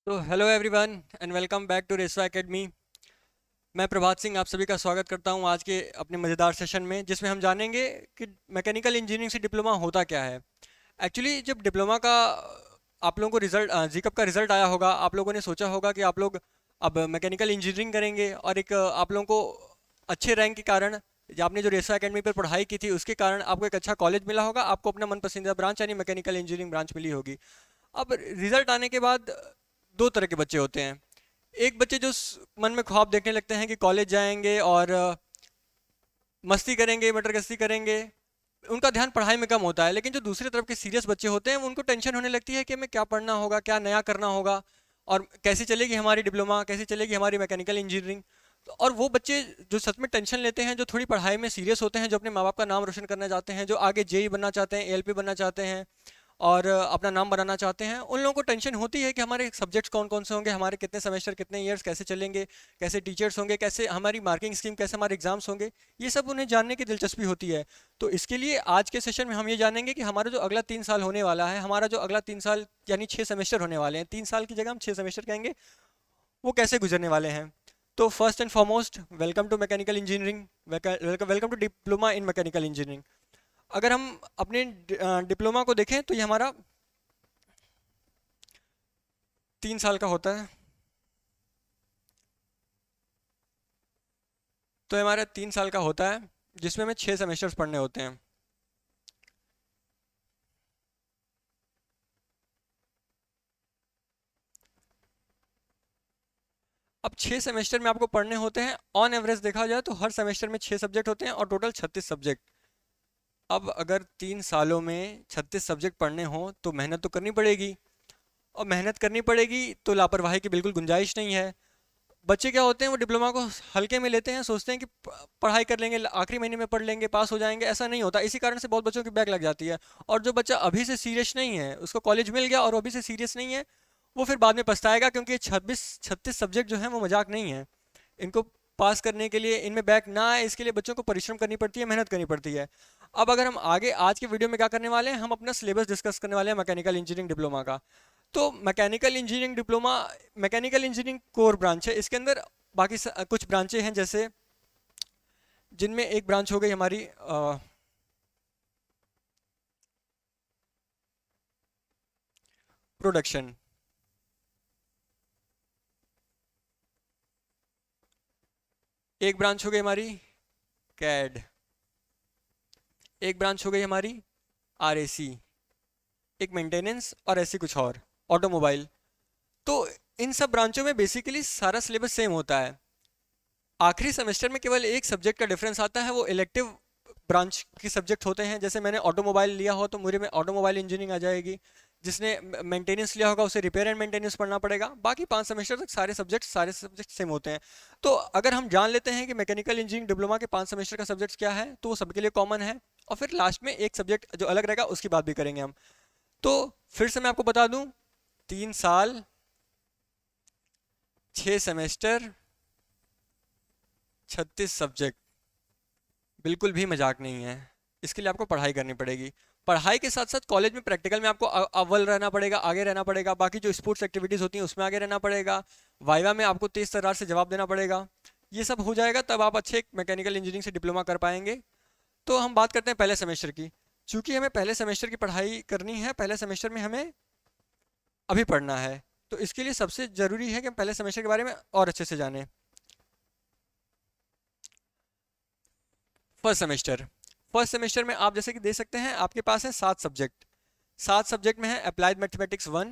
तो hello everyone and welcome back to Resva academy. मैं प्रभात सिंह आप सभी का स्वागत करता हूं आज के अपने मज़ेदार सेशन में, जिसमें हम जानेंगे कि मैकेनिकल इंजीनियरिंग से डिप्लोमा होता क्या है। एक्चुअली जब डिप्लोमा का आप लोगों को रिजल्ट जीकअप का रिजल्ट आया होगा, आप लोगों ने सोचा होगा कि आप लोग अब मैकेनिकल इंजीनियरिंग करेंगे और एक आप लोगों को अच्छे रैंक के कारण आपने जो रेसवा एकेडमी पर पढ़ाई की थी उसके कारण आपको एक अच्छा कॉलेज मिला होगा, आपको अपना मन पसंदीदा ब्रांच यानी मैकेनिकल इंजीनियरिंग ब्रांच मिली होगी। अब रिजल्ट आने के बाद दो तरह के बच्चे होते हैं। एक बच्चे जो मन में ख्वाब देखने लगते हैं कि कॉलेज जाएंगे और मस्ती करेंगे, मटर गश्ती करेंगे, उनका ध्यान पढ़ाई में कम होता है। लेकिन जो दूसरी तरफ के सीरियस बच्चे होते हैं उनको टेंशन होने लगती है कि हमें क्या पढ़ना होगा, क्या नया करना होगा और कैसे चलेगी हमारी डिप्लोमा, कैसे चलेगी हमारी मैकेनिकल इंजीनियरिंग। तो और वो बच्चे जो सच में टेंशन लेते हैं, जो थोड़ी पढ़ाई में सीरियस होते हैं, जो अपने माँ बाप का नाम रोशन करना चाहते हैं, जो आगे जेई बनना चाहते हैं, एएलपी बनना चाहते हैं और अपना नाम बनाना चाहते हैं, उन लोगों को टेंशन होती है कि हमारे सब्जेक्ट्स कौन कौन से होंगे, हमारे कितने सेमेस्टर, कितने ईयर्स कैसे चलेंगे, कैसे टीचर्स होंगे, कैसे हमारी मार्किंग स्कीम, कैसे हमारे एग्जाम्स होंगे। ये सब उन्हें जानने की दिलचस्पी होती है। तो इसके लिए आज के सेशन में हम ये जानेंगे कि हमारा जो अगला 3 साल होने वाला है, हमारा जो अगला 3 साल यानी 6 सेमेस्टर होने वाले हैं, 3 साल की जगह हम 6 सेमेस्टर कहेंगे, वो कैसे गुजरने वाले हैं। तो first and foremost welcome to mechanical engineering, welcome to diploma in mechanical engineering. अगर हम अपने डिप्लोमा को देखें तो ये हमारा 3 साल का होता है। तो ये हमारा 3 साल का होता है जिसमें हमें 6 सेमेस्टर्स पढ़ने होते हैं। अब 6 सेमेस्टर में आपको पढ़ने होते हैं, ऑन एवरेज देखा जाए तो हर सेमेस्टर में 6 सब्जेक्ट होते हैं और टोटल 36 सब्जेक्ट। अब अगर 3 सालों में 36 सब्जेक्ट पढ़ने हों तो मेहनत तो करनी पड़ेगी, और मेहनत करनी पड़ेगी तो लापरवाही की बिल्कुल गुंजाइश नहीं है। बच्चे क्या होते हैं, वो डिप्लोमा को हल्के में लेते हैं, सोचते हैं कि पढ़ाई कर लेंगे, आखिरी महीने में पढ़ लेंगे, पास हो जाएंगे। ऐसा नहीं होता, इसी कारण से बहुत बच्चों की बैक लग जाती है। और जो बच्चा अभी से सीरियस नहीं है, उसको कॉलेज मिल गया और वो अभी से सीरियस नहीं है, वो फिर बाद में पछताएगा, क्योंकि ये 36 सब्जेक्ट जो हैं वो मजाक नहीं है। इनको पास करने के लिए, इनमें बैक ना आए, इसके लिए बच्चों को परिश्रम करनी पड़ती है, मेहनत करनी पड़ती है। अब अगर हम आगे आज के वीडियो में क्या करने वाले हैं, हम अपना सिलेबस डिस्कस करने वाले हैं मैकेनिकल इंजीनियरिंग डिप्लोमा का। तो mechanical engineering diploma mechanical engineering core branch है। इसके अंदर बाकी कुछ ब्रांचें हैं, जैसे जिनमें एक ब्रांच हो गई हमारी प्रोडक्शन, एक ब्रांच हो गई हमारी कैड, एक ब्रांच हो गई हमारी आरएसी, एक मेंटेनेंस और ऐसी कुछ और ऑटोमोबाइल। तो इन सब ब्रांचों में बेसिकली सारा सिलेबस सेम होता है। आखिरी सेमेस्टर में केवल एक सब्जेक्ट का डिफरेंस आता है, वो इलेक्टिव ब्रांच के सब्जेक्ट होते हैं। जैसे मैंने ऑटोमोबाइल लिया हो तो मुझे में ऑटोमोबाइल इंजीनियरिंग आ जाएगी, जिसने मेंटेनेंस लिया होगा उसे रिपेयर एंड मेंटेनेंस पढ़ना पड़ेगा। बाकी 5 सेमेस्टर तक सारे सब्जेक्ट सेम होते हैं। तो अगर हम जान लेते हैं कि मैकेनिकल इंजीनियरिंग डिप्लोमा के 5 सेमेस्टर का सब्जेक्ट क्या है, तो वो सबके लिए कॉमन है। और फिर लास्ट में एक सब्जेक्ट जो अलग रहेगा उसकी बात भी करेंगे हम। तो फिर से मैं आपको बता दूं, 3 साल, 6 सेमेस्टर, 36 सब्जेक्ट, बिल्कुल भी मजाक नहीं है। इसके लिए आपको पढ़ाई करनी पड़ेगी। पढ़ाई के साथ साथ कॉलेज में प्रैक्टिकल में आपको अव्वल रहना पड़ेगा, आगे रहना पड़ेगा। बाकी जो स्पोर्ट्स एक्टिविटीज़ होती हैं उसमें आगे रहना पड़ेगा। वाइवा में आपको तेज तर्रार से जवाब देना पड़ेगा। ये सब हो जाएगा तब आप अच्छे मैकेनिकल इंजीनियरिंग से डिप्लोमा कर पाएंगे। तो हम बात करते हैं पहले सेमेस्टर की। चूंकि हमें पहले सेमेस्टर की पढ़ाई करनी है, पहले सेमेस्टर में हमें अभी पढ़ना है, तो इसके लिए सबसे ज़रूरी है कि हम पहले सेमेस्टर के बारे में और अच्छे से जानें। फर्स्ट सेमेस्टर में आप जैसे कि देख सकते हैं, आपके पास है 7 सब्जेक्ट। 7 सब्जेक्ट में है applied mathematics 1,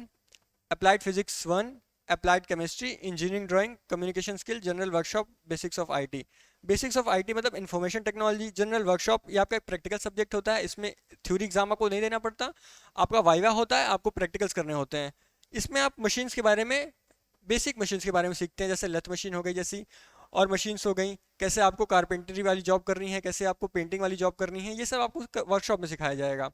applied physics 1, applied chemistry, engineering drawing, communication skill, general workshop, basics of IT. Basics of IT मतलब इंफॉर्मेशन टेक्नोलॉजी। जनरल वर्कशॉप ये आपका एक प्रैक्टिकल सब्जेक्ट होता है, इसमें थ्योरी एग्जाम आपको नहीं देना पड़ता, आपका वाइवा होता है, आपको प्रैक्टिकल्स करने होते हैं। इसमें आप मशीन्स के बारे में, बेसिक मशीन्स के बारे में सीखते हैं, जैसे लेथ मशीन हो गई जैसी और मशीन्स हो गई, कैसे आपको कारपेंटरी वाली जॉब करनी है, कैसे आपको पेंटिंग वाली जॉब करनी है, ये सब आपको वर्कशॉप में सिखाया जाएगा।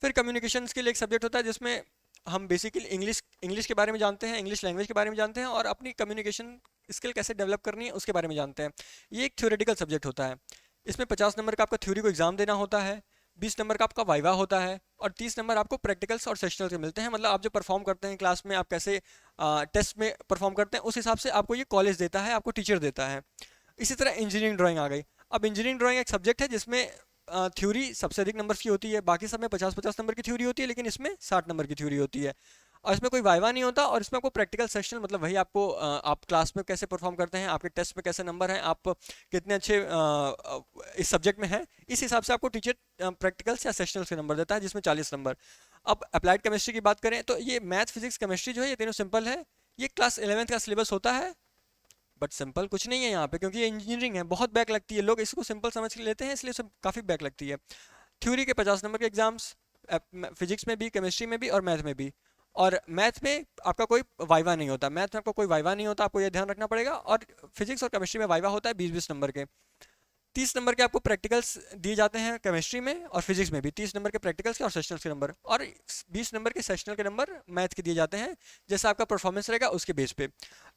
फिर कम्युनिकेशंस के लिए एक सब्जेक्ट होता है जिसमें हम बेसिकली इंग्लिश इंग्लिश के बारे में जानते हैं, इंग्लिश लैंग्वेज के बारे में जानते हैं और अपनी कम्युनिकेशन स्किल कैसे डेवलप करनी है उसके बारे में जानते हैं। ये एक थ्योरेटिकल सब्जेक्ट होता है। इसमें 50 नंबर का आपका थ्योरी को एग्जाम देना होता है। 20 नंबर का आपका वाइवा होता है और 30 नंबर आपको प्रैक्टिकल्स और सेशनल के मिलते हैं। मतलब आप जो परफॉर्म करते हैं क्लास में, आप कैसे टेस्ट में परफॉर्म करते हैं, उस हिसाब से आपको ये कॉलेज देता है, आपको टीचर देता है। इसी तरह इंजीनियरिंग ड्राइंग आ गई। अब इंजीनियरिंग ड्राइंग एक सब्जेक्ट है जिसमें थ्योरी सबसे अधिक नंबर की होती है, बाकी सब में 50-50 नंबर की थ्योरी होती है, लेकिन इसमें 60 नंबर की थ्योरी होती है। और इसमें कोई वाइवा नहीं होता, और इसमें आपको प्रैक्टिकल सेशन, मतलब वही आपको आप क्लास में कैसे परफॉर्म करते हैं, आपके टेस्ट में कैसे नंबर हैं, आप कितने अच्छे इस सब्जेक्ट में हैं, इस हिसाब से आपको टीचर प्रैक्टिकल्स या सेशनल्स के नंबर देता है, जिसमें 40 नंबर। अब अप्लाइड केमिस्ट्री की बात करें तो ये मैथ, फिजिक्स, केमिस्ट्री जो है, ये तीनों सिंपल है। ये क्लास 11th का सिलेबस होता है, बट सिंपल कुछ नहीं है यहाँ पे, क्योंकि ये इंजीनियरिंग है, बहुत बैक लगती है। लोग इसको सिंपल समझ के लेते हैं, इसलिए सब काफ़ी बैक लगती है। थ्योरी के 50 नंबर के एग्जाम्स, फिजिक्स में भी, केमिस्ट्री में भी और मैथ में भी। और मैथ में आपका कोई वाइवा नहीं होता, मैथ में आपको कोई वाइवा नहीं होता, आपको ये ध्यान रखना पड़ेगा। और फिजिक्स और केमिस्ट्री में वाइवा होता है 20-20 नंबर के। 30 नंबर के आपको प्रैक्टिकल्स दिए जाते हैं केमिस्ट्री में और फिजिक्स में भी, 30 नंबर के प्रैक्टिकल्स के और सेशनल के नंबर, और 20 नंबर के सेशनल के नंबर मैथ के दिए जाते हैं, जैसा आपका परफॉर्मेंस रहेगा उसके बेस पे।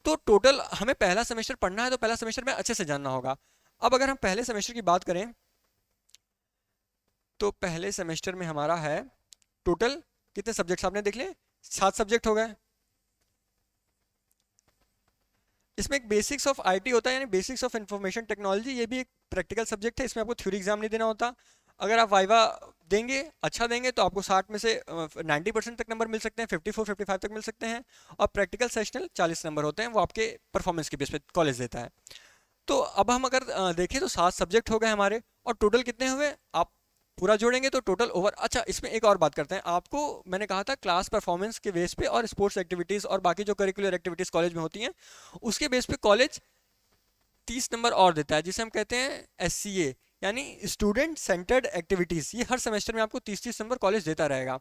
तो टोटल हमें पहला सेमेस्टर पढ़ना है, तो पहला सेमेस्टर में अच्छे से जानना होगा। अब अगर हम पहले सेमेस्टर की बात करें, तो पहले सेमेस्टर में हमारा है टोटल कितने सब्जेक्ट्स आपने देख लिए, 7 सब्जेक्ट हो गए। इसमें एक बेसिक्स ऑफ आईटी होता है, यानी बेसिक्स ऑफ इंफॉर्मेशन टेक्नोलॉजी, ये भी एक प्रैक्टिकल सब्जेक्ट है। इसमें आपको थ्योरी एग्जाम नहीं देना होता। अगर आप वाइवा देंगे, अच्छा देंगे, तो आपको 60 में से 90% तक नंबर मिल सकते हैं, 54-55 तक मिल सकते हैं। और प्रैक्टिकल सेशनल 40 नंबर होते हैं, वो आपके परफॉर्मेंस के बेस पे कॉलेज देता है। तो अब हम अगर देखें तो 7 सब्जेक्ट हो गए हमारे, और टोटल कितने हुए, आप पूरा जोड़ेंगे तो टोटल ओवर। अच्छा, इसमें एक और बात करते हैं। आपको मैंने कहा था क्लास परफॉर्मेंस के बेस पे और स्पोर्ट्स एक्टिविटीज़ और बाकी जो करिकुलर एक्टिविटीज़ कॉलेज में होती हैं, उसके बेस पे कॉलेज 30 नंबर और देता है, जिसे हम कहते हैं SCA, यानी स्टूडेंट सेंटर्ड एक्टिविटीज़। ये हर सेमेस्टर में आपको 30-30 नंबर कॉलेज देता रहेगा।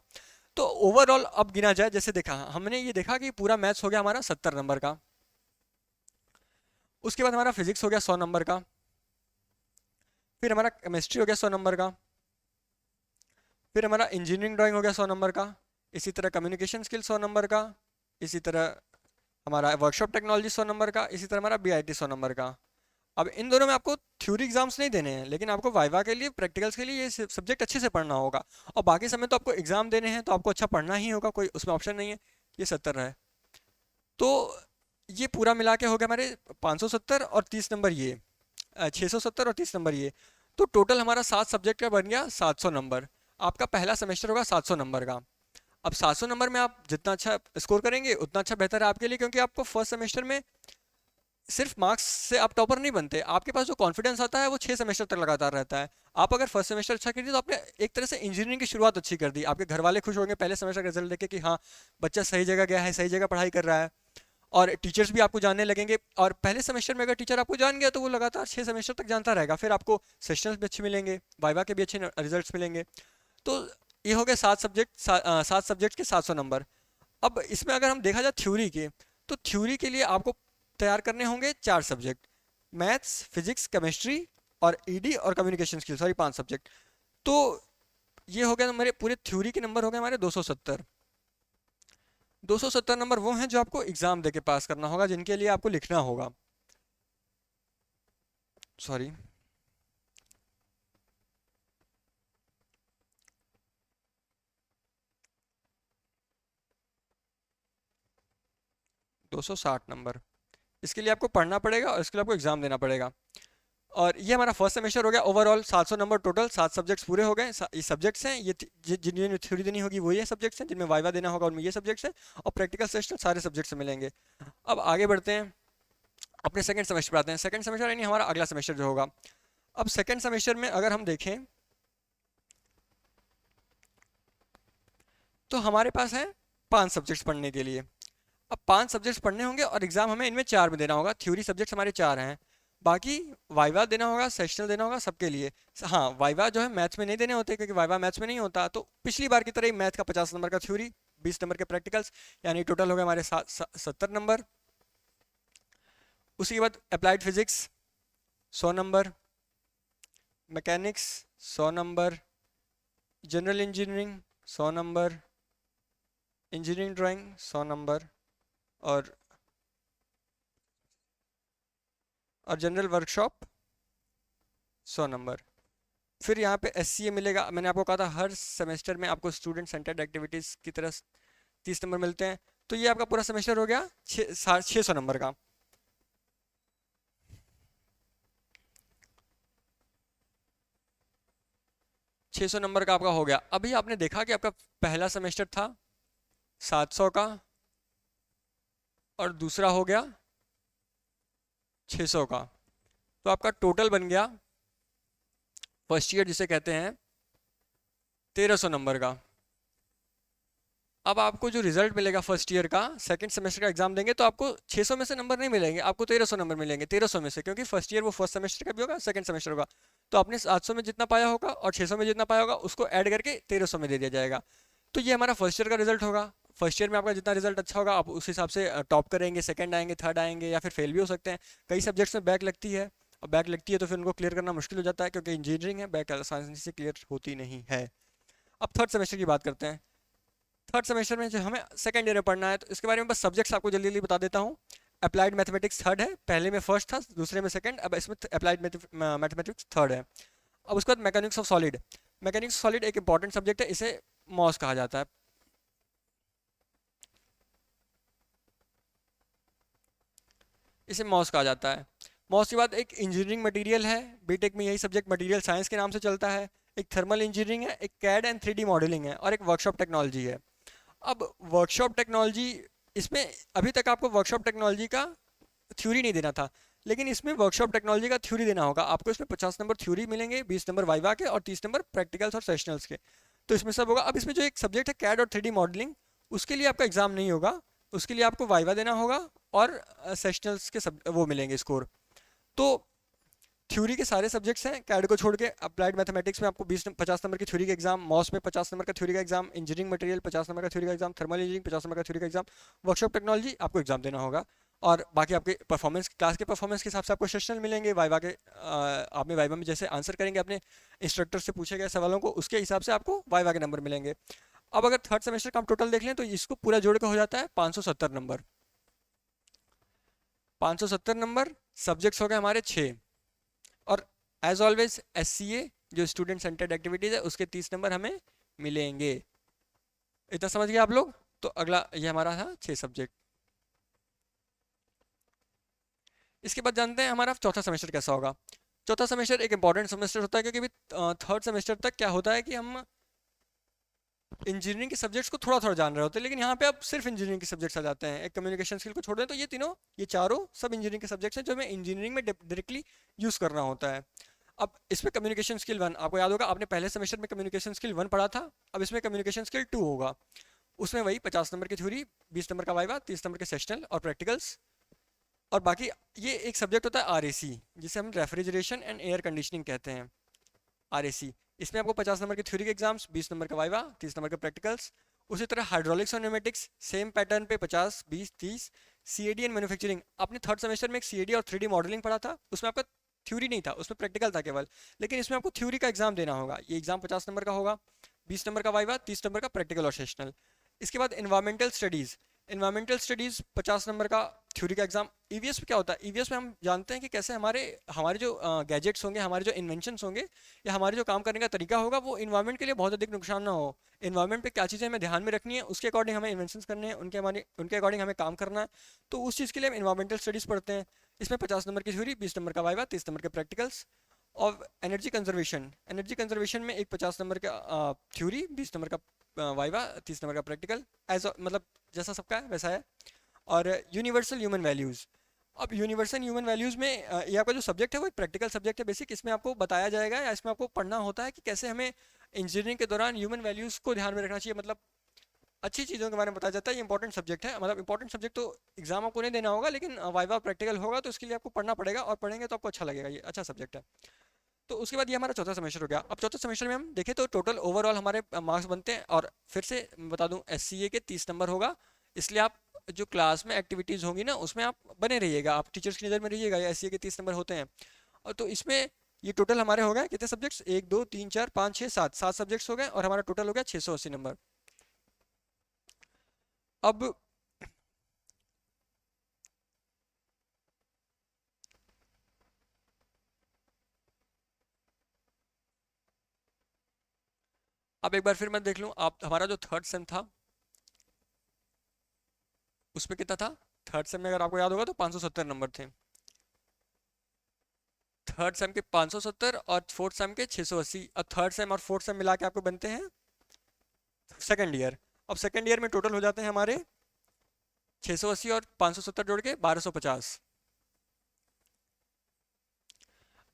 तो ओवरऑल अब गिना जाए, जैसे देखा हमने, ये देखा कि पूरा मैथ्स हो गया हमारा 70 नंबर का, उसके बाद हमारा फिजिक्स हो गया 100 नंबर का, फिर हमारा केमिस्ट्री हो गया 100 नंबर का, फिर हमारा इंजीनियरिंग ड्राइंग हो गया 100 नंबर का, इसी तरह कम्युनिकेशन स्किल 100 नंबर का, इसी तरह हमारा वर्कशॉप टेक्नोलॉजी 100 नंबर का, इसी तरह हमारा BIT 100 नंबर का। अब इन दोनों में आपको थ्योरी एग्जाम्स नहीं देने हैं, लेकिन आपको वाइवा के लिए, प्रैक्टिकल्स के लिए ये सब्जेक्ट अच्छे से पढ़ना होगा। और बाकी समय तो आपको एग्जाम देने हैं, तो आपको अच्छा पढ़ना ही होगा, कोई उसमें ऑप्शन नहीं है। ये 70 है, तो ये पूरा मिला के हो गया हमारे 570 और 30 नंबर ये, 670 और 30 नंबर ये। तो टोटल हमारा 7 सब्जेक्ट का बन गया 700 नंबर। आपका पहला सेमेस्टर होगा 700 नंबर का। अब 700 नंबर में आप जितना अच्छा स्कोर करेंगे उतना अच्छा बेहतर है आपके लिए, क्योंकि आपको फर्स्ट सेमेस्टर में सिर्फ मार्क्स से आप टॉपर नहीं बनते, आपके पास जो कॉन्फिडेंस आता है वो 6 सेमेस्टर तक लगातार रहता है। आप अगर फर्स्ट सेमेस्टर अच्छा कर दिए, तो आपने एक तरह से इंजीनियरिंग की शुरुआत अच्छी कर दी। आपके घर वाले खुश होंगे पहले सेमेस्टर का रिजल्ट देखे कि हाँ, बच्चा सही जगह गया है, सही जगह पढ़ाई कर रहा है। और टीचर्स भी आपको जानने लगेंगे, और पहले सेमेस्टर में अगर टीचर आपको जान गया, तो वो लगातार 6 सेमेस्टर तक जानता रहेगा। फिर आपको सेशनल्स भी अच्छे मिलेंगे, वाइवा के भी अच्छे रिजल्ट्स मिलेंगे। तो ये हो गया 7 सब्जेक्ट के 700 नंबर। अब इसमें अगर हम देखा जाए थ्योरी के, तो थ्योरी के लिए आपको तैयार करने होंगे 4 सब्जेक्ट, मैथ्स, फिजिक्स, केमिस्ट्री और ED और कम्युनिकेशन स्किल, सॉरी 5 सब्जेक्ट। तो ये हो गया हमारे पूरे थ्योरी के नंबर, हो गए हमारे 270। 270 नंबर वो हैं जो आपको एग्जाम देके पास करना होगा, जिनके लिए आपको लिखना होगा, सॉरी 260 नंबर। इसके लिए आपको पढ़ना पड़ेगा और इसके लिए आपको एग्जाम देना पड़ेगा। और ये हमारा फर्स्ट सेमेस्टर हो गया। ओवरऑल 700 नंबर टोटल, 7 सब्जेक्ट्स पूरे हो गए। ये सब्जेक्ट्स हैं, ये जिनमें थ्योरी देनी होगी वो ये सब्जेक्ट्स हैं, जिनमें वाइवा देना होगा उनमें ये सब्जेक्ट्स हैं, और प्रैक्टिकल सेशन सारे सब्जेक्ट्स से मिलेंगे। अब आगे बढ़ते हैं, अपने सेकंड सेमेस्टर पर आते हैं। सेकंड सेमेस्टर यानी हमारा अगला सेमेस्टर जो होगा। अब सेकंड सेमेस्टर में अगर हम देखें, तो हमारे पास है 5 सब्जेक्ट्स पढ़ने के लिए। अब 5 सब्जेक्ट्स पढ़ने होंगे और एग्जाम हमें इनमें 4 में देना होगा। थ्योरी सब्जेक्ट्स हमारे 4 हैं, बाकी वाइवा देना होगा, सेशनल देना होगा सबके लिए। हाँ, वाइवा जो है मैथ्स में नहीं देने होते, क्योंकि वाइवा मैथ्स में नहीं होता। तो पिछली बार की तरह ही मैथ का 50 नंबर का थ्योरी, 20 नंबर के प्रैक्टिकल्स, यानी टोटल हो गए हमारे 70 नंबर। उसके बाद applied physics 100 number, mechanics 100 number, general engineering 100 number, engineering drawing 100 number, और जनरल वर्कशॉप 100 नंबर। फिर यहाँ पे SCA मिलेगा। मैंने आपको कहा था हर सेमेस्टर में आपको स्टूडेंट सेंटर्ड एक्टिविटीज़ की तरह 30 नंबर मिलते हैं। तो ये आपका पूरा सेमेस्टर हो गया 600 नंबर का। छः सौ नंबर का आपका हो गया। अभी आपने देखा कि आपका पहला सेमेस्टर था 700 का और दूसरा हो गया 600 का। तो आपका टोटल बन गया फर्स्ट ईयर जिसे कहते हैं 1300 नंबर का। अब आपको जो रिजल्ट मिलेगा फर्स्ट ईयर का, सेकंड सेमेस्टर का एग्जाम देंगे तो आपको 600 में से नंबर नहीं मिलेंगे, आपको 1300 नंबर मिलेंगे 1300 में से, क्योंकि फर्स्ट ईयर वो फर्स्ट सेमेस्टर का भी होगा, सेकंड सेमेस्टर होगा। तो आपने 700 में जितना पाया होगा और 600 में जितना पाया होगा उसको ऐड करके 1300 में दे दिया जाएगा। तो ये हमारा फर्स्ट ईयर का रिजल्ट होगा। फर्स्ट ईयर में आपका जितना रिजल्ट अच्छा होगा आप उस हिसाब से टॉप करेंगे, सेकंड आएंगे, थर्ड आएंगे, या फिर फेल भी हो सकते हैं। कई सब्जेक्ट्स में बैक लगती है, और बैक लगती है तो फिर उनको क्लियर करना मुश्किल हो जाता है, क्योंकि इंजीनियरिंग है, बैक आसानी से क्लियर होती नहीं है। अब थर्ड सेमेस्टर की बात करते हैं। थर्ड सेमेस्टर में जो हमें सेकंड ईयर में पढ़ना है, तो इसके बारे में बस सब्जेक्ट्स आपको जल्दी जल्दी बता देता हूँ। अप्लाइड मैथमेटिक्स थर्ड है, पहले में फर्स्ट था, दूसरे में सेकंड, अब इसमें अप्लाइड मैथमेटिक्स थर्ड है। अब उसके बाद mechanics of solid. Mechanics of solid एक इंपॉर्टेंट सब्जेक्ट है, इसे मॉस कहा जाता है। इसे मॉस कहा जाता है। मॉस के बाद एक इंजीनियरिंग मटेरियल है, बीटेक में यही सब्जेक्ट मटेरियल साइंस के नाम से चलता है। एक थर्मल इंजीनियरिंग है, एक कैड एंड 3D मॉडलिंग है, और एक वर्कशॉप टेक्नोलॉजी है। अब वर्कशॉप टेक्नोलॉजी, इसमें अभी तक आपको वर्कशॉप टेक्नोलॉजी का थ्योरी नहीं देना था, लेकिन इसमें वर्कशॉप टेक्नोलॉजी का थ्योरी देना होगा आपको। इसमें 50 नंबर थ्योरी मिलेंगे, 20 नंबर वाइवा के और 30 नंबर प्रैक्टिकल्स और सेशनल्स के। तो इसमें सब होगा। अब इसमें जो एक सब्जेक्ट है कैड और 3D मॉडलिंग, उसके लिए आपका एग्जाम नहीं होगा, उसके लिए आपको वाइवा देना होगा और सेशनल्स के सब वो मिलेंगे स्कोर। तो थ्योरी के सारे सब्जेक्ट्स हैं कैड को छोड़ के। अप्लाइड मैथमेटिक्स में आपको 50 नंबर की थ्योरी का एग्जाम, मॉस में 50 नंबर का थ्योरी का एग्जाम, इंजीनियरिंग मटेरियल 50 नंबर का थ्योरी का एग्जाम, थर्मल इंजीनियरिंग 50 नंबर का थ्योरी का एग्जाम, वर्कशॉप टेक्नोलॉजी आपको एग्जाम देना होगा। और बाकी आपके परफॉर्मेंस, क्लास के परफॉर्मेंस के हिसाब से आपको सेशनल मिलेंगे। वाइवा के आपने वाइवा में जैसे आंसर करेंगे अपने इंस्ट्रक्टर से पूछे गए सवालों को, उसके हिसाब से आपको वाइवा के नंबर मिलेंगे। अब अगर थर्ड सेमेस्टर का हम टोटल देख लें तो इसको पूरा जोड़ के हो जाता है 570 नंबर। 570 नंबर, सब्जेक्ट्स हो गए हमारे 6, और एज ऑलवेज SCA जो स्टूडेंट सेंटर्ड एक्टिविटीज है उसके 30 नंबर हमें मिलेंगे। इतना समझ गए आप लोग? तो अगला ये हमारा था 6 सब्जेक्ट। इसके बाद जानते हैं हमारा चौथा सेमेस्टर कैसा होगा। चौथा सेमेस्टर एक इंपॉर्टेंट सेमेस्टर होता है, क्योंकि अभी थर्ड सेमेस्टर तक क्या होता है कि हम इंजीनियरिंग के सब्जेक्ट्स को थोड़ा थोड़ा जान रहे होते हैं, लेकिन यहाँ पे अब सिर्फ इंजीनियरिंग के सब्जेक्ट्स आ जाते हैं। एक कम्युनिकेशन स्किल को छोड़ दें तो ये तीनों, ये चारों सब इंजीनियरिंग के सब्जेक्ट्स हैं जो हमें इंजीनियरिंग में डायरेक्टली यूज़ करना होता है। अब इसमें कम्युनिकेशन स्किल 1 आपको याद होगा, आपने पहले सेमेस्टर में कम्युनिकेशन स्किल 1 पढ़ा था। अब इसमें कम्युनिकेशन स्किल 2 होगा। उसमें वही 50 नंबर की थ्योरी, 20 नंबर का वाइवा, 30 नंबर के सेशनल और प्रैक्टिकल्स। और बाकी ये एक सब्जेक्ट होता है RAC, जिसे हम रेफ्रिजरेशन एंड एयर कंडीशनिंग कहते हैं, RAC। इसमें आपको 50 नंबर के थ्योरी के एग्जाम्स, 20 नंबर का वाइवा, 30 नंबर के प्रैक्टिकल्स। उसी तरह हाइड्रोलिक्स और न्यूमेटिक्स सेम पैटर्न पे 50, 20, 30। CAD एंड मैन्युफैक्चरिंग, आपने थर्ड सेमेस्टर में एक CAD और 3D मॉडलिंग पढ़ा था, उसमें आपका थ्योरी नहीं था, उसमें प्रैक्टिकल था केवल। लेकिन इसमें आपको थ्योरी का एग्जाम देना होगा। ये एग्जाम 50 नंबर का होगा, 20 नंबर का वाइवा, 30 नंबर का प्रैक्टिकल और सेशनल। इसके बाद environmental studies. Environmental studies 50 number का थ्योरी का एग्जाम। EVS में क्या होता है, EVS में हम जानते हैं कि कैसे हमारे हमारे जो गैजेट्स होंगे, हमारे जो इन्वेंशंस होंगे, या हमारे जो काम करने का तरीका होगा, वो इन्वायरमेंट के लिए बहुत अधिक नुकसान ना हो। इन्वायरमेंट पे क्या चीज़ें हमें ध्यान में रखनी है, उसके अकॉर्डिंग हमें इन्वेंशंस करने हैं, उनके अकॉर्डिंग हमें काम करना है। तो उस चीज़ के लिए हम इन्वायरमेंटल स्टडीज़ पढ़ते हैं। इसमें 50 नंबर की थ्योरी, 20 नंबर का वाइवा, 30 नंबर के प्रैक्टिकल्स। और एनर्जी कंजर्वेशन, एनर्जी कंजर्वेशन में एक 50 नंबर का थ्योरी, 20 नंबर का वाइवा, 30 नंबर का प्रैक्टिकल। एज मतलब जैसा सबका है वैसा है। और यूनिवर्सल ह्यूमन वैल्यूज़। अब यूनिवर्सल ह्यूमन वैल्यूज़ में ये आपका जो सब्जेक्ट है वो एक प्रैक्टिकल सब्जेक्ट है बेसिक। इसमें आपको बताया जाएगा, या इसमें आपको पढ़ना होता है कि कैसे हमें इंजीनियरिंग के दौरान ह्यूमन वैल्यूज़ को ध्यान में रखना चाहिए। मतलब अच्छी चीज़ों के बारे में बताया जाता है। ये इंपॉर्टेंट सब्जेक्ट है, मतलब इंपॉर्टेंट सब्जेक्ट तो एग्जाम आपको नहीं देना होगा, लेकिन वाइवा प्रैक्टिकल होगा तो इसके लिए आपको पढ़ना पड़ेगा, और पढ़ेंगे तो आपको अच्छा लगेगा। ये अच्छा सब्जेक्ट है। तो उसके बाद ये हमारा चौथा सेमेस्टर हो गया। अब चौथे सेमेस्टर में हम देखें तो टोटल ओवरऑल हमारे मार्क्स बनते हैं। और फिर से मैं बता दूं, SCA के 30 नंबर होगा, इसलिए आप जो क्लास में एक्टिविटीज़ होंगी ना उसमें आप बने रहिएगा, आप टीचर्स की नज़र में रहिएगा। या SCA के 30 नंबर होते हैं। और तो इसमें ये टोटल हमारे हो गए कितने सब्जेक्ट्स, 1 2 3 4 5 6 7, 7 सब्जेक्ट्स हो गए, और हमारा टोटल हो गया 680 नंबर। अब अब एक बार फिर मैं देख लूँ, आप हमारा जो थर्ड सेम था उसमें कितना था? थर्ड सेम में अगर आपको याद होगा तो 570 नंबर थे। थर्ड सेम के 570 और फोर्थ सेम के 680, और थर्ड सेम और फोर्थ सेम मिला के आपको बनते हैं सेकेंड ईयर। अब सेकेंड ईयर में टोटल हो जाते हैं हमारे 680 और 570 जोड़ के 1250।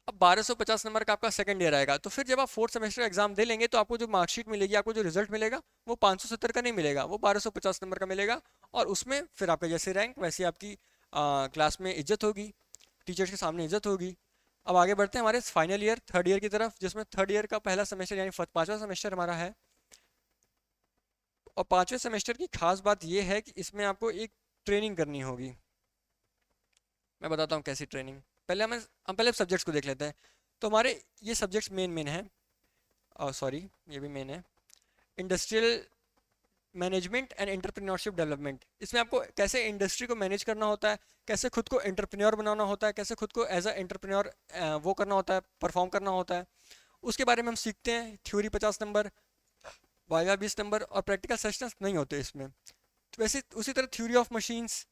अब 1250 नंबर का आपका सेकंड ईयर आएगा, तो फिर जब आप फोर्थ सेमेस्टर एग्जाम दे लेंगे तो आपको जो मार्कशीट मिलेगी, आपको जो रिजल्ट मिलेगा, वो 570 का नहीं मिलेगा, वो 1250 नंबर का मिलेगा। और उसमें फिर आपका जैसे रैंक वैसे आपकी क्लास में इज्जत होगी, टीचर्स के सामने इज्जत होगी। अब आगे बढ़ते हैं हमारे फाइनल ईयर, थर्ड ईयर की तरफ, जिसमें थर्ड ईयर का पहला सेमेस्टर यानी पाँचवा सेमेस्टर हमारा है। और पाँचवें सेमेस्टर की खास बात यह है कि इसमें आपको एक ट्रेनिंग करनी होगी। मैं बताता हूँ कैसी ट्रेनिंग। हम पहले सब्जेक्ट्स को देख लेते हैं। तो हमारे ये सब्जेक्ट्स मेन हैं, और सॉरी ये भी मेन है, industrial management and entrepreneurship development. इसमें आपको कैसे इंडस्ट्री को मैनेज करना होता है, कैसे खुद को एंटरप्रेन्योर बनाना होता है, कैसे खुद को एज अ एंटरप्रेन्योर वो करना होता है, परफॉर्म करना होता है, उसके बारे में हम सीखते हैं। थ्योरी 50 नंबर, वाइवा 20 नंबर, और प्रैक्टिकल सेशंस नहीं होते इसमें। तो वैसे उसी तरह theory of machines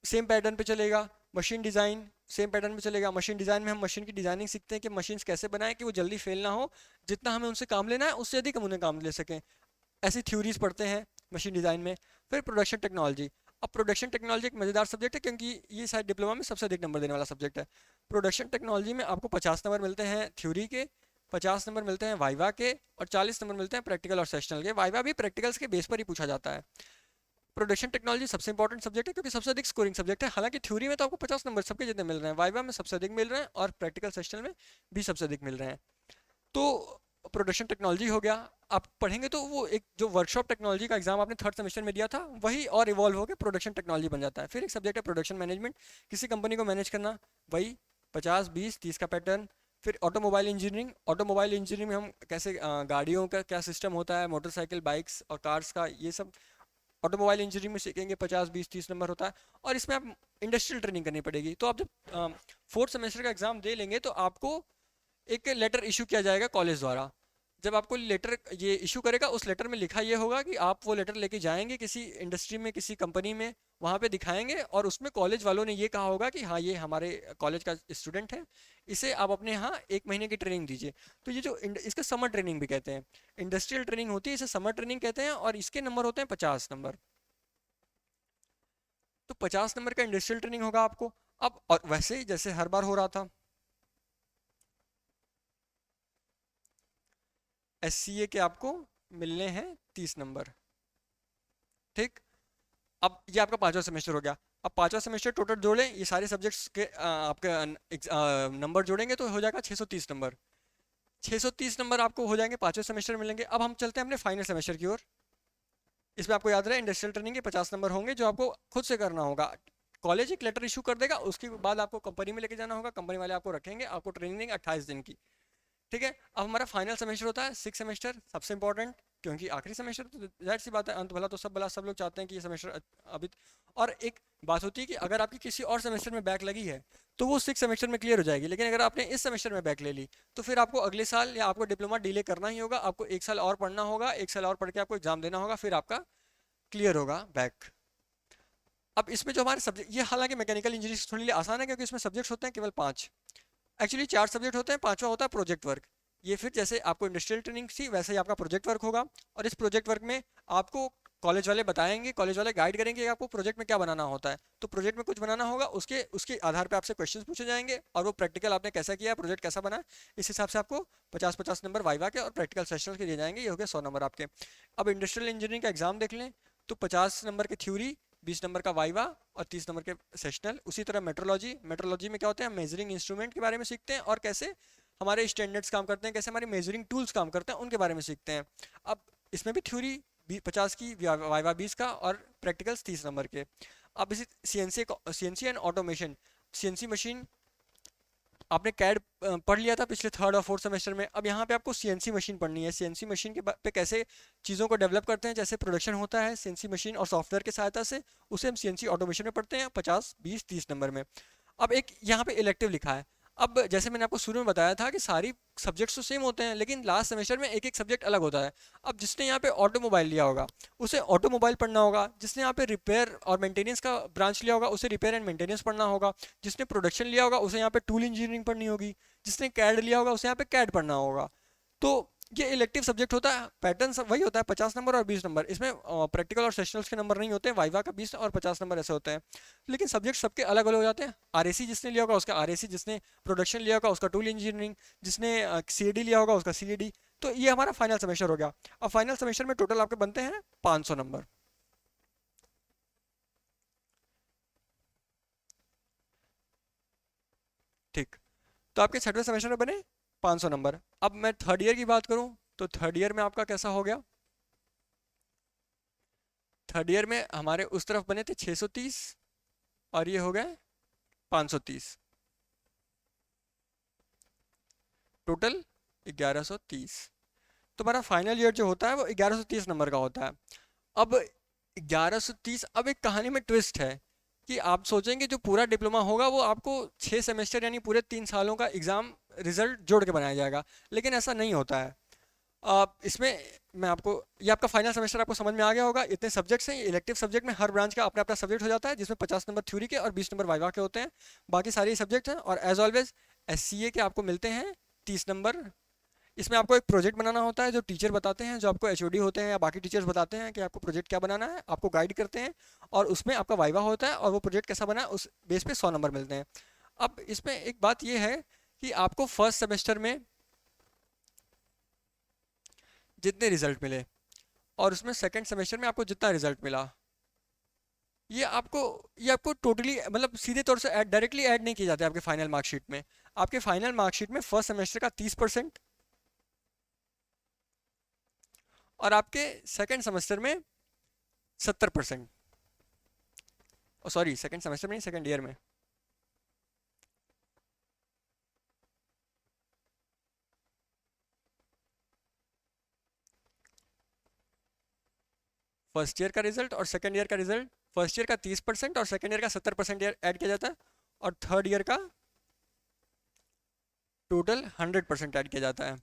same pattern पे चलेगा। मशीन डिज़ाइन सेम पैटर्न पे चलेगा। मशीन डिज़ाइन में हम मशीन की डिज़ाइनिंग सीखते हैं कि मशीन्स कैसे बनाएं कि वो जल्दी फेल ना हो, जितना हमें उनसे काम लेना है उससे अधिक हम उन्हें काम ले सकें। ऐसी थ्योरीज पढ़ते हैं मशीन डिज़ाइन में। फिर प्रोडक्शन टेक्नोलॉजी। अब प्रोडक्शन टेक्नोलॉजी एक मज़ेदार सब्जेक्ट है, क्योंकि ये शायद डिप्लोमा में सबसे अधिक नंबर देने वाला सब्जेक्ट है। प्रोडक्शन टेक्नोलॉजी में आपको 50 नंबर मिलते हैं थ्योरी के, 50 नंबर मिलते हैं वाइवा के, और 40 नंबर मिलते हैं प्रैक्टिकल और सेशनल के। वाइवा भी प्रैक्टिकल्स के बेस पर ही पूछा जाता है। प्रोडक्शन टेक्नोलॉजी सबसे इंपॉर्टेंट सब्जेक्ट है, क्योंकि सबसे अधिक स्कोरिंग सब्जेक्ट है। हालांकि थ्योरी में तो आपको 50 नंबर सबके जितने मिल रहे हैं, वाइवा में सबसे अधिक मिल रहे हैं, और प्रैक्टिकल सेशनल में भी सबसे अधिक मिल रहे हैं। तो प्रोडक्शन टेक्नोलॉजी हो गया। आप पढ़ेंगे तो वो एक जो वर्कशॉप टेक्नोलॉजी का एग्जाम आपने थर्ड सेमेस्टर में दिया था, वही और इवॉल्व होकर प्रोडक्शन टेक्नोलॉजी बन जाता है। फिर एक सब्जेक्ट है प्रोडक्शन मैनेजमेंट, किसी कंपनी को मैनेज करना, वही 50-20-30 का पैटर्न। फिर ऑटोमोबाइल इंजीनियरिंग। ऑटोमोबाइल इंजीनियरिंग में हम कैसे गाड़ियों का क्या सिस्टम होता है, मोटरसाइकिल, बाइक्स और कार्स का, ये सब ऑटोमोबाइल इंजीनियरिंग में सीखेंगे। 50-20-30 नंबर होता है। और इसमें आप इंडस्ट्रियल ट्रेनिंग करनी पड़ेगी। तो आप जब फोर्थ सेमेस्टर का एग्जाम दे लेंगे तो आपको एक लेटर इशू किया जाएगा कॉलेज द्वारा। जब आपको लेटर ये इशू करेगा, उस लेटर में लिखा ये होगा कि आप वो लेटर लेके जाएंगे किसी इंडस्ट्री में, किसी कंपनी में, वहाँ पे दिखाएंगे, और उसमें कॉलेज वालों ने ये कहा होगा कि हाँ ये हमारे कॉलेज का स्टूडेंट है, इसे आप अपने यहाँ 1 महीने की ट्रेनिंग दीजिए। तो ये जो इसका समर ट्रेनिंग भी कहते हैं, इंडस्ट्रियल ट्रेनिंग होती है, इसे समर ट्रेनिंग कहते हैं, और इसके नंबर होते हैं 50 नंबर। तो 50 नंबर का इंडस्ट्रियल ट्रेनिंग होगा आपको। अब और वैसे ही जैसे हर बार हो रहा था, SCA के आपको मिलने हैं 30 नंबर। ठीक। अब ये आपका पांचवा सेमेस्टर हो गया। अब पांचवा सेमेस्टर टोटल जोड़ें, ये सारे सब्जेक्ट्स के आपके नंबर जोड़ेंगे तो हो जाएगा 630 नंबर। 630 नंबर आपको हो जाएंगे पांचवें सेमेस्टर में मिलेंगे। अब हम चलते हैं अपने फाइनल सेमेस्टर की ओर। इसमें आपको याद रहे इंडस्ट्रियल ट्रेनिंग के 50 नंबर होंगे, जो आपको खुद से करना होगा। कॉलेज एक लेटर इशू कर देगा, उसके बाद आपको कंपनी में लेके जाना होगा, कंपनी वाले आपको रखेंगे, आपको ट्रेनिंग देंगे 28 दिन की। ठीक है। अब हमारा फाइनल सेमेस्टर होता है, 6 सेमेस्टर, सबसे इंपॉर्टेंट, क्योंकि आखिरी सेमेस्टर तो जाहिर सी बात है, अंत भला तो सब भला, सब लोग चाहते हैं कि ये सेमेस्टर अभी। और एक बात होती है कि अगर आपकी किसी और सेमेस्टर में बैक लगी है तो वो 6 सेमेस्टर में क्लियर हो जाएगी, लेकिन अगर आपने इस सेमेस्टर में बैक ले ली तो फिर आपको अगले साल या आपको डिप्लोमा डिले करना ही होगा, आपको 1 साल और पढ़ना होगा, 1 साल और पढ़ के आपको एग्जाम देना होगा, फिर आपका क्लियर होगा बैक। अब इसमें जो हमारे सब्जेक्ट, ये हालांकि मैकेनिकल इंजीनियरिंग थोड़ी लिए आसान है, क्योंकि इसमें सब्जेक्ट्स होते हैं केवल 5। एक्चुअली 4 सब्जेक्ट होते हैं, पांचवा होता है प्रोजेक्ट वर्क। ये फिर जैसे आपको इंडस्ट्रियल ट्रेनिंग थी वैसे ही आपका प्रोजेक्ट वर्क होगा। और इस प्रोजेक्ट वर्क में आपको कॉलेज वाले बताएंगे, कॉलेज वाले गाइड करेंगे कि आपको प्रोजेक्ट में क्या बनाना होता है। तो प्रोजेक्ट में कुछ बनाना होगा, उसके उसके आधार पे आपसे क्वेश्चंस पूछे जाएंगे, और वो प्रैक्टिकल आपने कैसा किया, प्रोजेक्ट कैसा बना, इस हिसाब से आपको 50-50 नंबर वाइवा के और प्रैक्टिकल सेशनल के दिए जाएंगे। ये हो गए 100 नंबर आपके। अब इंडस्ट्रियल इंजीनियरिंग का एग्जाम देख लें, तो 50 नंबर की थ्योरी, 20 नंबर का वाइवा, और 30 नंबर के सेशनल। उसी तरह मेट्रोलॉजी, मेट्रोलॉजी में क्या होते हैं, मेजरिंग इंस्ट्रूमेंट के बारे में सीखते हैं, और कैसे हमारे स्टैंडर्ड्स काम करते हैं, कैसे हमारे मेजरिंग टूल्स काम करते हैं, उनके बारे में सीखते हैं। अब इसमें भी थ्योरी 50 की, वाइवा 20 का, और प्रैक्टिकल्स 30 नंबर के। अब इसी CNC and automation, CNC machine आपने कैड पढ़ लिया था पिछले थर्ड और फोर्थ सेमेस्टर में। अब यहाँ पे आपको CNC मशीन पढ़नी है। CNC मशीन के पे कैसे चीज़ों को डेवलप करते हैं, जैसे प्रोडक्शन होता है CNC मशीन और सॉफ्टवेयर की सहायता से, उसे हम CNC ऑटोमेशन में पढ़ते हैं 50-20-30 नंबर में। अब एक यहाँ पे इलेक्टिव लिखा है। अब जैसे मैंने आपको शुरू में बताया था कि सारी सब्जेक्ट्स तो सेम होते हैं, लेकिन लास्ट सेमेस्टर में एक एक सब्जेक्ट अलग होता है। अब जिसने यहाँ पे ऑटोमोबाइल लिया होगा उसे ऑटोमोबाइल पढ़ना होगा, जिसने यहाँ पे रिपेयर और मेंटेनेंस का ब्रांच लिया होगा उसे रिपेयर एंड मेंटेनेंस पढ़ना होगा, जिसने प्रोडक्शन लिया होगा उसे यहाँ पे टूल इंजीनियरिंग पढ़नी होगी, जिसने कैड लिया होगा उसे यहाँ पे कैड पढ़ना होगा। तो ये इलेक्टिव सब्जेक्ट होता है, पैटर्न वही होता है, 50 नंबर और 20 नंबर। इसमें प्रैक्टिकल और सेशनल्स के नंबर नहीं होते हैं, वाइवा का 20 और 50 नंबर ऐसे होते हैं। लेकिन सब्जेक्ट सबके अलग अलग हो जाते हैं। आरएसी जिसने लिया होगा उसका आरएसी, जिसने प्रोडक्शन लिया होगा उसका टूल इंजीनियरिंग, जिसने सीएडी लिया होगा उसका सीएडी। तो ये हमारा फाइनल सेमेस्टर हो गया। अब फाइनल सेमेस्टर में टोटल आपके बनते हैं 500 नंबर। ठीक। तो आपके छठवें सेमेस्टर में बने 500 नंबर। अब मैं थर्ड ईयर की बात करूं तो थर्ड ईयर में आपका कैसा हो गया? थर्ड ईयर में हमारे उस तरफ बने थे 630 और ये हो गए 530, टोटल 1130। तो हमारा फाइनल ईयर जो होता है वो 1130 नंबर का होता है। अब 1130, अब एक कहानी में ट्विस्ट है कि आप सोचेंगे जो पूरा डिप्लोमा होगा वो आपको 6 सेमेस्टर यानी पूरे 3 सालों का एग्ज़ाम रिजल्ट जोड़ के बनाया जाएगा, लेकिन ऐसा नहीं होता है। इसमें मैं आपको, ये आपका फाइनल सेमेस्टर आपको समझ में आ गया होगा। इतने सब्जेक्ट्स हैं, इलेक्टिव सब्जेक्ट में हर ब्रांच का अपना अपना सब्जेक्ट हो जाता है, जिसमें 50 नंबर थ्योरी के और 20 नंबर वाइवा के होते हैं। बाकी सारे सब्जेक्ट हैं। और एज ऑलवेज एससीए के आपको मिलते हैं 30 नंबर। इसमें आपको एक प्रोजेक्ट बनाना होता है, जो टीचर बताते हैं, जो आपको एचओडी होते हैं या बाकी टीचर्स बताते हैं कि आपको प्रोजेक्ट क्या बनाना है, आपको गाइड करते हैं। और उसमें आपका वाइवा होता है और वो प्रोजेक्ट कैसा बना है उस बेस पे 100 नंबर मिलते हैं। अब इसमें एक बात ये है कि आपको फर्स्ट सेमेस्टर में जितने रिजल्ट मिले और उसमें सेकंड सेमेस्टर में आपको जितना रिजल्ट मिला, ये आपको ये आपको टोटली मतलब सीधे तौर से डायरेक्टली ऐड नहीं किए जाते आपके फाइनल मार्कशीट में। आपके फाइनल मार्कशीट में फर्स्ट सेमेस्टर का 30% और आपके सेकंड सेमेस्टर में 70%। सॉरी, सेकंड सेमेस्टर में नहीं, सेकंड ईयर में। फर्स्ट ईयर का रिजल्ट और सेकंड ईयर का रिजल्ट, फर्स्ट ईयर का 30% और सेकंड ईयर का 70% ऐड किया जाता है। और थर्ड ईयर का टोटल 100% ऐड किया जाता है।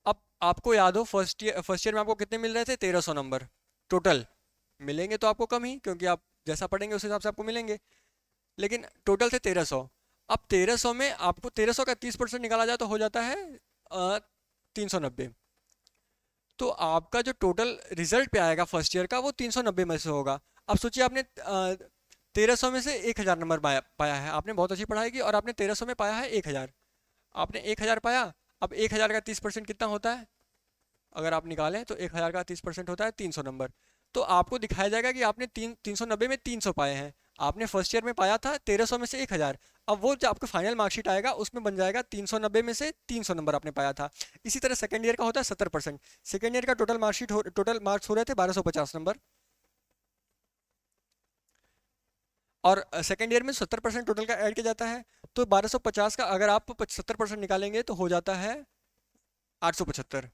अब आपको याद हो फर्स्ट ईयर में आपको कितने मिल रहे थे? 1300 नंबर टोटल। मिलेंगे तो आपको कम ही, क्योंकि आप जैसा पढ़ेंगे उस हिसाब से आपको मिलेंगे, लेकिन टोटल थे 1300। अब 1300 में आपको 1300 का 30% निकाला जाए तो हो जाता है 390। तो आपका जो टोटल रिजल्ट पे आएगा फर्स्ट ईयर का वो 390 में से होगा। अब सोचिए आपने 1300 में से 1000 नंबर पाया है, आपने बहुत अच्छी पढ़ाई की और आपने 1300 में पाया है 1000। आपने 1000 पाया। अब 1000 का 30% कितना होता है? अगर आप निकालें तो 1000 का 30% होता है 300 नंबर। तो आपको दिखाया जाएगा कि आपने 390 में 300 पाए हैं। आपने फर्स्ट ईयर में पाया था 1300 में से 1000। अब वो जो आपका फाइनल मार्कशीट आएगा उसमें बन जाएगा 390 में से 300 नंबर आपने पाया था। इसी तरह सेकंड ईयर का होता है 70%। सेकंड ईयर का टोटल मार्क्स हो रहे थे 1250 नंबर। और सेकंड ईयर में 70% टोटल का ऐड किया जाता है। तो 1250 का अगर आप 70% निकालेंगे तो हो जाता है 875।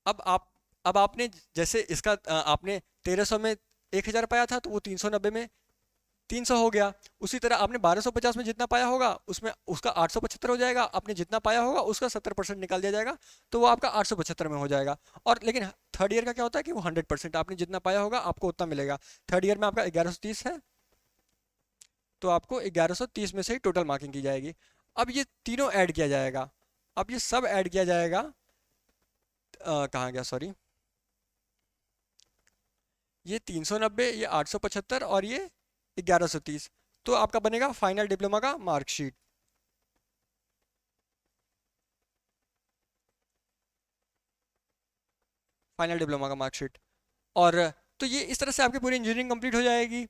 अब आप अब आपने जैसे इसका आपने 1300 में 1000 पाया था तो वो 390 में 300 हो गया। उसी तरह आपने 1250 में जितना पाया होगा उसमें उसका 875 हो जाएगा। आपने जितना पाया होगा उसका 70% निकाल दिया जाएगा तो वो आपका 875 में हो जाएगा। और लेकिन थर्ड ईयर का क्या होता है कि वो 100%, आपने जितना पाया होगा आपको उतना मिलेगा। थर्ड ईयर में आपका 1130 है तो आपको 1130 में से ही टोटल मार्किंग की जाएगी। अब ये तीनों ऐड किया जाएगा। अब ये सब ऐड किया जाएगा, कहाँ गया, सॉरी, ये 390, ये 875 और ये 1130। तो आपका बनेगा फाइनल डिप्लोमा का मार्कशीट। फाइनल डिप्लोमा का मार्कशीट। और तो ये इस तरह से आपकी पूरी इंजीनियरिंग कंप्लीट हो जाएगी।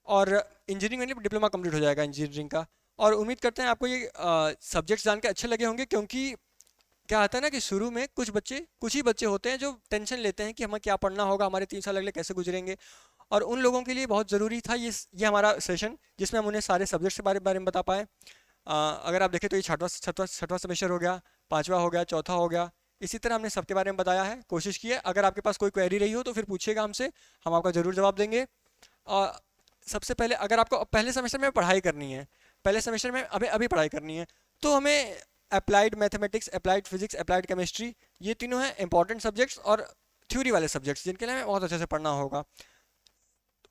और इंजीनियरिंग में डिप्लोमा कंप्लीट हो जाएगा इंजीनियरिंग का। और उम्मीद करते हैं आपको ये सब्जेक्ट्स जान के अच्छे लगे होंगे, क्योंकि क्या आता है ना कि शुरू में कुछ ही बच्चे होते हैं जो टेंशन लेते हैं कि हमें क्या पढ़ना होगा, हमारे 3 साल अगले कैसे गुजरेंगे। और उन लोगों के लिए बहुत ज़रूरी था ये हमारा सेशन, जिसमें हम उन्हें सारे सब्जेक्ट्स के बारे में बता पाए। अगर आप देखें तो ये छठवां सेमेस्टर हो गया, पांचवा हो गया, चौथा हो गया। इसी तरह हमने सबके बारे में बताया है, कोशिश की है। अगर आपके पास कोई क्वेरी रही हो तो फिर पूछिएगा हमसे, हम आपका ज़रूर जवाब देंगे। सबसे पहले अगर आपको पहले सेमेस्टर में पढ़ाई करनी है, पहले सेमेस्टर में अभी अभी पढ़ाई करनी है, तो हमें applied mathematics, applied physics, applied chemistry, ये तीनों हैं इंपॉर्टेंट सब्जेक्ट्स और थ्योरी वाले सब्जेक्ट्स जिनके लिए हमें बहुत अच्छे से पढ़ना होगा।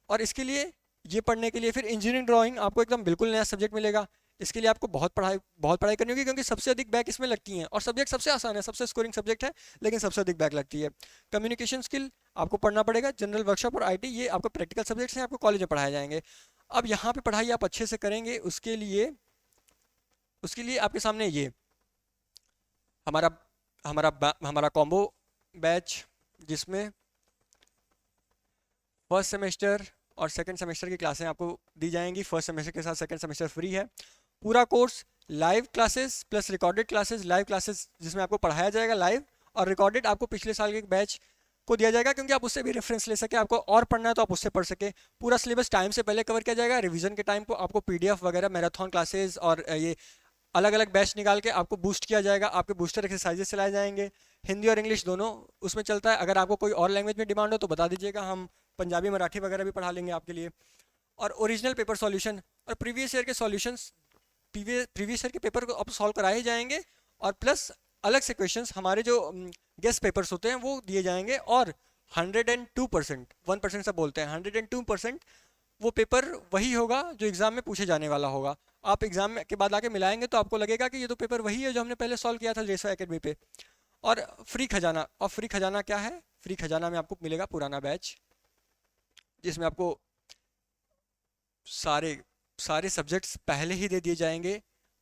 और इसके लिए, ये पढ़ने के लिए फिर इंजीनियरिंग ड्राइंग आपको एकदम बिल्कुल नया सब्जेक्ट मिलेगा। इसके लिए आपको बहुत पढ़ाई करनी होगी, क्योंकि सबसे अधिक बैक इसमें लगती हैं और सब्जेक्ट सबसे आसान है, सबसे स्कोरिंग सब्जेक्ट है, लेकिन सबसे अधिक बैक लगती है। कम्युनिकेशन स्किल आपको पढ़ना पड़ेगा, जनरल वर्कशॉप और आईटी ये आपको प्रैक्टिकल सब्जेक्ट्स हैं, आपको कॉलेज में पढ़ाए जाएंगे। अब यहाँ पे पढ़ाई आप अच्छे से करेंगे, उसके लिए आपके सामने ये हमारा हमारा कॉम्बो बैच, जिसमें फर्स्ट सेमेस्टर और सेकंड सेमेस्टर की क्लासें आपको दी जाएंगी। फर्स्ट सेमेस्टर के साथ सेकंड सेमेस्टर फ्री है। पूरा course live classes plus recorded classes, live classes जिसमें आपको पढ़ाया जाएगा लाइव, और रिकॉर्डेड आपको पिछले साल के बैच को दिया जाएगा, क्योंकि आप उससे भी रेफरेंस ले सके, आपको और पढ़ना है तो आप उससे पढ़ सके। पूरा सिलेबस टाइम से पहले कवर किया जाएगा। रिवीजन के टाइम को आपको पीडीएफ वगैरह, मैराथन क्लासेस और ये अलग अलग बैच निकाल के आपको बूस्ट किया जाएगा। आपके बूस्टर एक्सरसाइजेस चलाए जाएंगे, हिंदी और इंग्लिश दोनों उसमें चलता है। अगर आपको कोई और लैंग्वेज में डिमांड हो तो बता दीजिएगा, हम पंजाबी मराठी वगैरह भी पढ़ा लेंगे आपके लिए। और ओरिजिनल पेपर सॉल्यूशन और प्रीवियस ईयर के सॉल्यूशंस, प्रीवियस ईयर के पेपर को अब सॉल्व कराए जाएंगे, और प्लस अलग से क्वेश्चंस हमारे जो गेस्ट पेपर्स होते हैं वो दिए जाएंगे। और 102%, 1% से बोलते हैं, 102% वो पेपर वही होगा जो एग्ज़ाम में पूछे जाने वाला होगा। आप एग्ज़ाम के बाद आके मिलाएंगे तो आपको लगेगा कि ये तो पेपर वही है जो हमने पहले सॉल्व किया था रेसवा एकेडमी पे। और फ्री खजाना, और फ्री खजाना क्या है? फ्री खजाना में आपको मिलेगा पुराना बैच, जिसमें आपको सारे सारे सब्जेक्ट्स पहले ही दे दिए जाएंगे,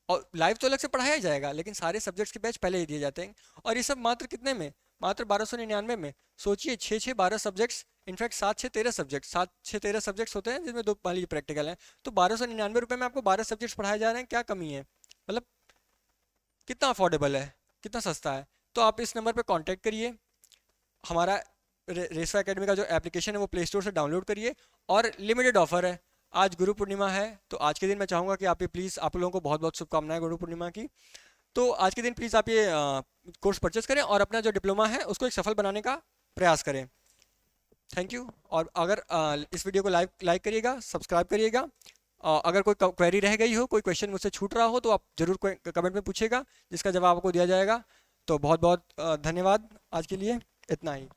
और लाइव तो अलग से पढ़ाया जाएगा, लेकिन सारे सब्जेक्ट्स के बैच पहले ही दिए जाते हैं। और ये सब मात्र कितने में? मात्र 1299 में। सोचिए, 6 6 12 सब्जेक्ट्स, इनफैक्ट 7 6 13 सब्जेक्ट्स होते हैं, जिसमें 2 मान लीजिए प्रैक्टिकल हैं, तो 1299 रुपये में आपको 12 सब्जेक्ट्स पढ़ाए जा रहे हैं। क्या कमी है? मतलब कितना अफोर्डेबल है, कितना सस्ता है। तो आप इस नंबर पर कॉन्टैक्ट करिए, हमारा रेसवा एकेडमी का जो एप्लीकेशन है वो प्ले स्टोर से डाउनलोड करिए। और लिमिटेड ऑफर है, आज गुरु पूर्णिमा है, तो आज के दिन मैं चाहूँगा कि आप ये प्लीज़, आप लोगों को बहुत बहुत शुभकामनाएं गुरु पूर्णिमा की। तो आज के दिन प्लीज़ आप ये कोर्स परचेस करें और अपना जो डिप्लोमा है उसको एक सफल बनाने का प्रयास करें। Thank you. और अगर इस वीडियो को लाइक करिएगा, सब्सक्राइब करिएगा। अगर कोई क्वेरी रह गई हो, कोई क्वेश्चन मुझसे छूट रहा हो, तो आप ज़रूर कमेंट में पूछिएगा, जिसका जवाब आपको दिया जाएगा। तो बहुत बहुत धन्यवाद, आज के लिए इतना ही।